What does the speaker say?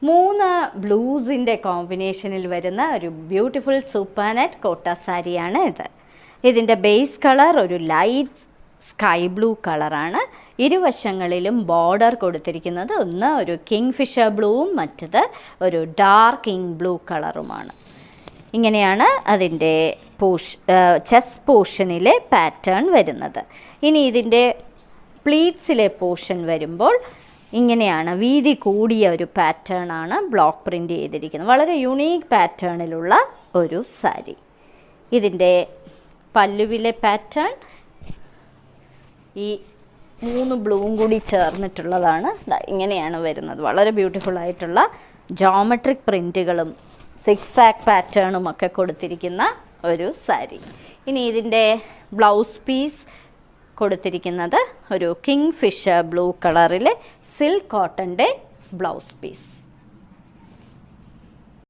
3 ബ്ലൂസിൻ്റെ കോമ്പിനേഷനിൽ വരുന്ന ഒരു ബ്യൂട്ടിഫുൾ സൂപ്പർ നെറ്റ് കോട്ട സാരിയാണ് ഇത്. ഇതിൻ്റെ ബേസ് കളർ ഒരു ലൈറ്റ് സ്കൈ ബ്ലൂ കളറാണ്. ഇരുവശങ്ങളിലും ബോർഡർ കൊടുത്തിരിക്കുന്നത് ഒന്ന് ഒരു കിങ് ഫിഷർ ബ്ലൂവും മറ്റത് ഒരു ഡാർക്ക് ഇങ്ക് ബ്ലൂ കളറുമാണ്. ഇങ്ങനെയാണ് അതിൻ്റെ ചെസ്റ്റ് പോർഷനിലെ പാറ്റേൺ വരുന്നത്. ഇനി ഇതിൻ്റെ പ്ലീറ്റ്സിലെ പോർഷൻ വരുമ്പോൾ ഇങ്ങനെയാണ്, വീതി കൂടിയ ഒരു പാറ്റേൺ ആണ് ബ്ലോക്ക് പ്രിൻ്റ് ചെയ്തിരിക്കുന്നത്. വളരെ യുണീക്ക് പാറ്റേണിലുള്ള ഒരു സാരി. ഇതിൻ്റെ പല്ലുവിലെ പാറ്റേൺ ഈ 3 ബ്ലൂവും കൂടി ചേർന്നിട്ടുള്ളതാണ്. ഇങ്ങനെയാണ് വരുന്നത്. വളരെ ബ്യൂട്ടിഫുൾ ആയിട്ടുള്ള ജോമെട്രിക് പ്രിൻറ്റുകളും സിക്സാക് പാറ്റേണും ഒക്കെ കൊടുത്തിരിക്കുന്ന ഒരു സാരി. ഇനി ഇതിൻ്റെ ബ്ലൗസ് പീസ് കൊടുത്തിരിക്കുന്നത് ഒരു കിങ് ഫിഷർ ബ്ലൂ കളറിലെ സിൽക്ക് കോട്ടൻ്റെ ബ്ലൗസ് പീസ്.